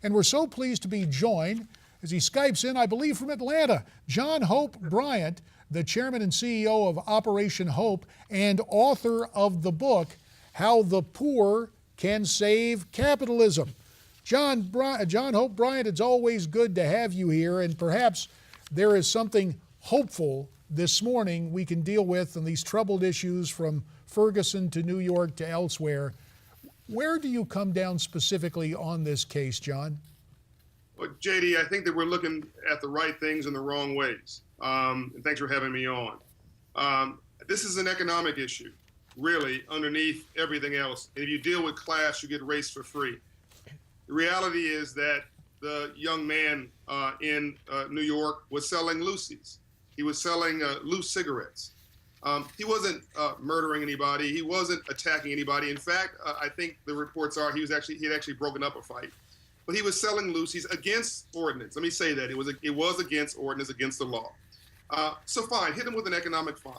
And we're so pleased to be joined as he Skypes in, I believe from Atlanta, John Hope Bryant, the chairman and CEO of Operation Hope and author of the book, How the Poor Can Save Capitalism. John Hope Bryant, it's always good to have you here, and perhaps there is something hopeful this morning we can deal with on these troubled issues from Ferguson to New York to elsewhere. Where do you come down specifically on this case, John? Well, JD, I think that we're looking at the right things in the wrong ways. And thanks for having me on. This is an economic issue, really, underneath everything else. If you deal with class, you get race for free. The reality is that the young man in New York was selling loosies. He was selling loose cigarettes. He wasn't murdering anybody. He wasn't attacking anybody. In fact, I think the reports are he had actually broken up a fight. But he was selling loosies against ordinance. Let me say that. It was against ordinance, against the law. So fine, hit him with an economic fine.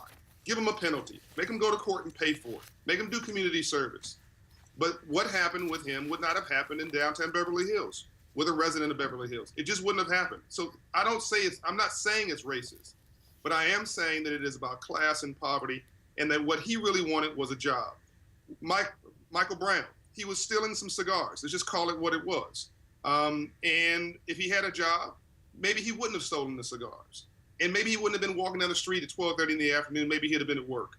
Give him a penalty. Make him go to court and pay for it. Make him do community service. But what happened with him would not have happened in downtown Beverly Hills with a resident of Beverly Hills. It just wouldn't have happened. So I'm not saying it's racist, but I am saying that it is about class and poverty, and that what he really wanted was a job. Michael Brown, he was stealing some cigars. Let's just call it what it was. And if he had a job, maybe he wouldn't have stolen the cigars. And maybe he wouldn't have been walking down the street at 12:30 in the afternoon. Maybe he'd have been at work.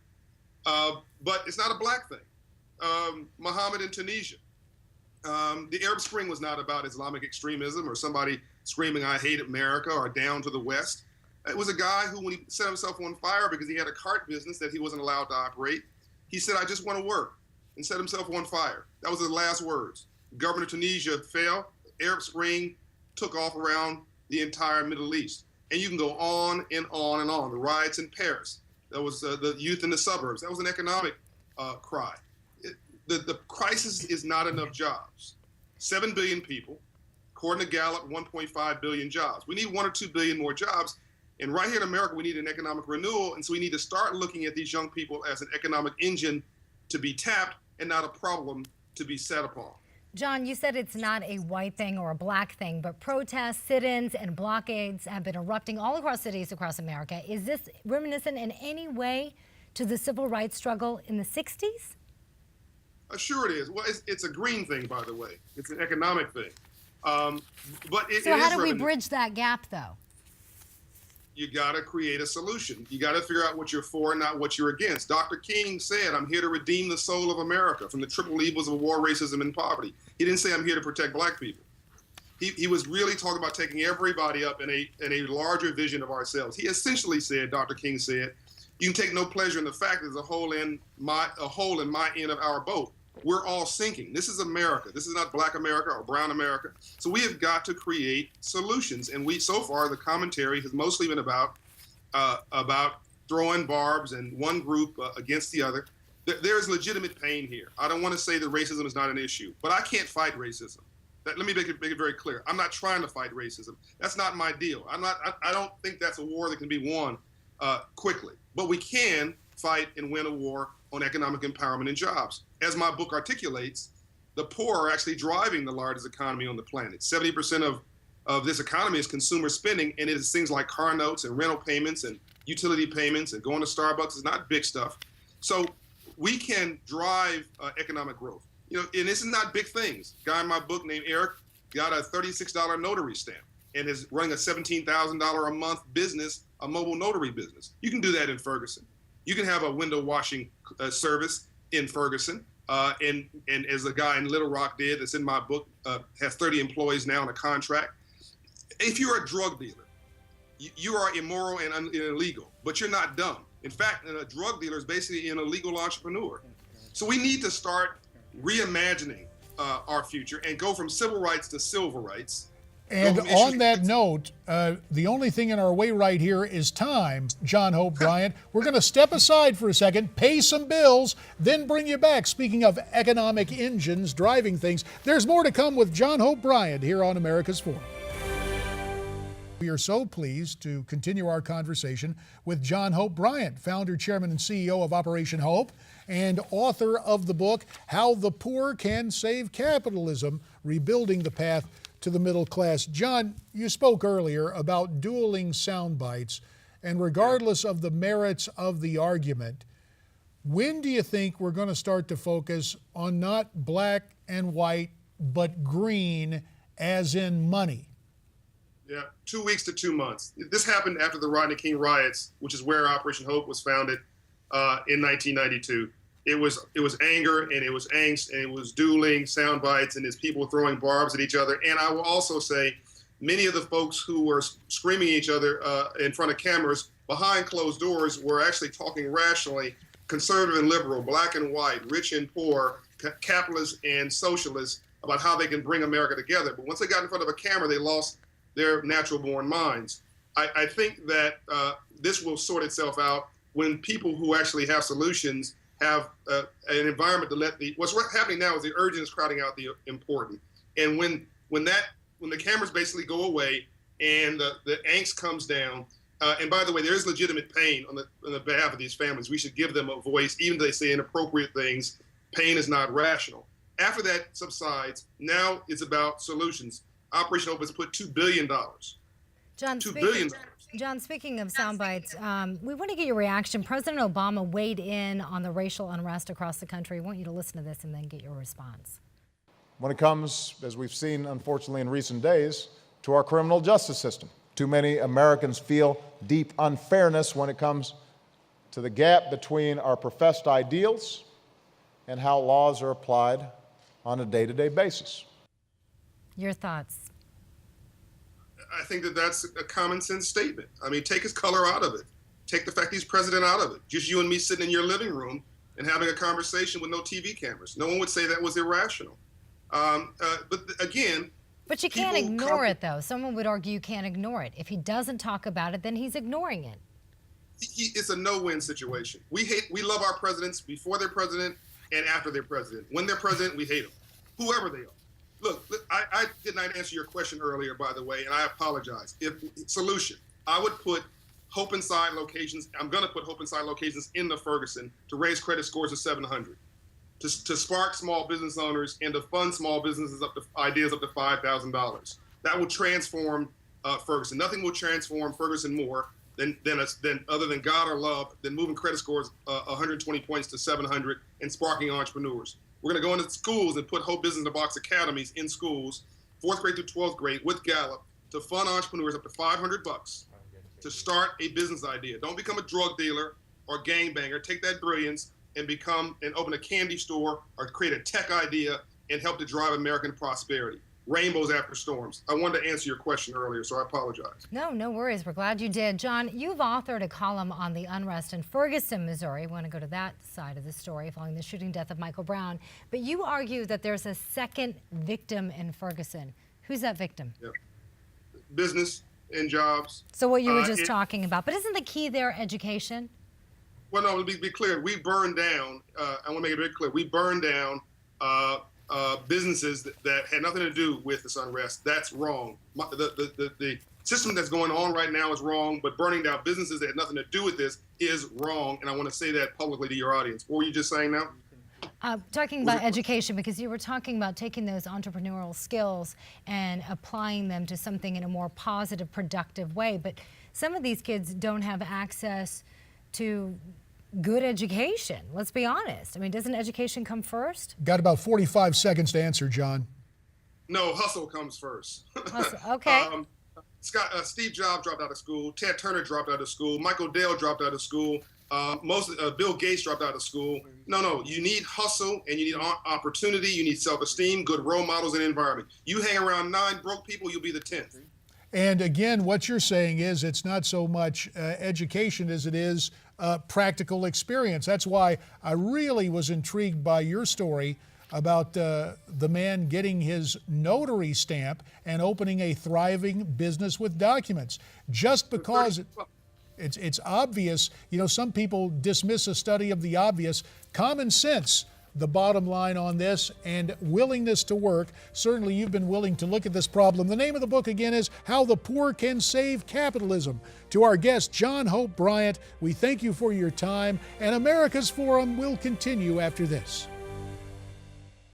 But it's not a black thing. Muhammad in Tunisia. The Arab Spring was not about Islamic extremism or somebody screaming, "I hate America," or "down to the West." It was a guy who, when he set himself on fire because he had a cart business that he wasn't allowed to operate, he said, "I just want to work," and set himself on fire. That was his last words. Governor of Tunisia fell. Arab Spring took off around the entire Middle East. And you can go on and on and on. The riots in Paris. That was the youth in the suburbs. That was an economic cry. The crisis is not enough jobs. 7 billion people. According to Gallup, 1.5 billion jobs. We need 1 or 2 billion more jobs. And right here in America, we need an economic renewal. And so we need to start looking at these young people as an economic engine to be tapped and not a problem to be set upon. John, you said it's not a white thing or a black thing, but protests, sit-ins, and blockades have been erupting all across cities across America. Is this reminiscent in any way to the civil rights struggle in the 60s? Sure it is. Well, it's a green thing, by the way. It's an economic thing. But so how do we bridge that gap, though? You got to create a solution. You got to figure out what you're for and not what you're against. Dr. King said, "I'm here to redeem the soul of America from the triple evils of war, racism, and poverty." He didn't say, "I'm here to protect black people." He was really talking about taking everybody up in a larger vision of ourselves. He essentially said, Dr. King said, "You can take no pleasure in the fact that there's a hole in my end of our boat. We're all sinking. This is America. This is not black America or brown America." So we have got to create solutions. And so far, the commentary has mostly been about throwing barbs and one group against the other. There is legitimate pain here. I don't want to say that racism is not an issue, but I can't fight racism. Let me make it very clear. I'm not trying to fight racism. That's not my deal. I don't think that's a war that can be won quickly. But we can fight and win a war on economic empowerment and jobs. As my book articulates, the poor are actually driving the largest economy on the planet. 70% of this economy is consumer spending, and it is things like car notes and rental payments and utility payments and going to Starbucks. It's not big stuff. So we can drive economic growth. And this is not big things. A guy in my book named Eric got a $36 notary stamp and is running a $17,000 a month business, a mobile notary business. You can do that in Ferguson. You can have a window washing service in Ferguson. And as a guy in Little Rock did, that's in my book, has 30 employees now on a contract. If you're a drug dealer, you are immoral and illegal, but you're not dumb. In fact, a drug dealer is basically an illegal entrepreneur. So we need to start reimagining our future and go from civil rights to silver rights. And on that note, the only thing in our way right here is time, John Hope Bryant. We're going to step aside for a second, pay some bills, then bring you back. Speaking of economic engines driving things, there's more to come with John Hope Bryant here on America's Forum. We are so pleased to continue our conversation with John Hope Bryant, founder, chairman, and CEO of Operation Hope, and author of the book, How the Poor Can Save Capitalism, Rebuilding the Path to the middle class. John, you spoke earlier about dueling sound bites, and regardless of the merits of the argument, when do you think we're going to start to focus on not black and white, but green, as in money? Yeah, 2 weeks to 2 months. This happened after the Rodney King riots, which is where Operation Hope was founded in 1992. It was anger, and it was angst, and it was dueling sound bites, and there's people throwing barbs at each other. And I will also say, many of the folks who were screaming at each other in front of cameras behind closed doors were actually talking rationally, conservative and liberal, black and white, rich and poor, capitalists and socialists, about how they can bring America together. But once they got in front of a camera, they lost their natural-born minds. I think that this will sort itself out when people who actually have solutions have an environment to let what's happening now is the urgent is crowding out the important. And when the cameras basically go away and the angst comes down, and by the way, there is legitimate pain on the behalf of these families. We should give them a voice, even if they say inappropriate things. Pain is not rational. After that subsides, now it's about solutions. Operation Hope has put $2 billion. John, $2 billion. John, speaking of sound bites, we want to get your reaction. President Obama weighed in on the racial unrest across the country. I want you to listen to this and then get your response. When it comes, as we've seen unfortunately in recent days, to our criminal justice system, too many Americans feel deep unfairness when it comes to the gap between our professed ideals and how laws are applied on a day-to-day basis. Your thoughts? I think that that's a common sense statement. I mean, take his color out of it. Take the fact he's president out of it. Just you and me sitting in your living room and having a conversation with no TV cameras. No one would say that was irrational. But again, but you can't ignore it, though. Someone would argue you can't ignore it. If he doesn't talk about it, then he's ignoring it. It's a no-win situation. We love our presidents before they're president and after they're president. When they're president, we hate them, whoever they are. Look, I did not answer your question earlier, by the way, and I apologize. Solution, I would put Hope Inside locations. I'm going to put Hope Inside locations in the Ferguson to raise credit scores to 700. To spark small business owners and to fund small businesses ideas up to $5,000. That will transform Ferguson. Nothing will transform Ferguson more than other than God or love than moving credit scores 120 points to 700 and sparking entrepreneurs. We're going to go into schools and put Hope Business in the Box academies in schools, 4th grade through 12th grade with Gallup, to fund entrepreneurs up to $500 to start a business idea. Don't become a drug dealer or gangbanger. Take that brilliance and open a candy store or create a tech idea and help to drive American prosperity. Rainbows after storms. I wanted to answer your question earlier, so I apologize. No worries. We're glad you did. John, you've authored a column on the unrest in Ferguson, Missouri. I want to go to that side of the story following the shooting death of Michael Brown. But you argue that there's a second victim in Ferguson. Who's that victim? Yeah. Business and jobs. So what you were just talking about. But isn't the key there education? Well, no, to be clear, we burned down, I want to make it very clear, we burned down businesses that had nothing to do with this unrest. That's wrong. The system that's going on right now is wrong, but burning down businesses that had nothing to do with this is wrong, and I want to say that publicly to your audience. What were you just saying now? Talking about education, because you were talking about taking those entrepreneurial skills and applying them to something in a more positive, productive way, but some of these kids don't have access to good education. Let's be honest. I mean, doesn't education come first? Got about 45 seconds to answer, John. No, hustle comes first. Hustle. Okay. Steve Jobs dropped out of school. Ted Turner dropped out of school. Michael Dell dropped out of school. Bill Gates dropped out of school. No, you need hustle and you need opportunity. You need self-esteem, good role models, and environment. You hang around 9 broke people, you'll be the 10th. And again, what you're saying is it's not so much education as it is practical experience. That's why I really was intrigued by your story about the man getting his notary stamp and opening a thriving business with documents. Just because it's obvious, you know, some people dismiss a study of the obvious. Common sense, the bottom line on this, and willingness to work. Certainly you've been willing to look at this problem. The name of the book again is How the Poor Can Save Capitalism. To our guest, John Hope Bryant, we thank you for your time, and America's Forum will continue after this.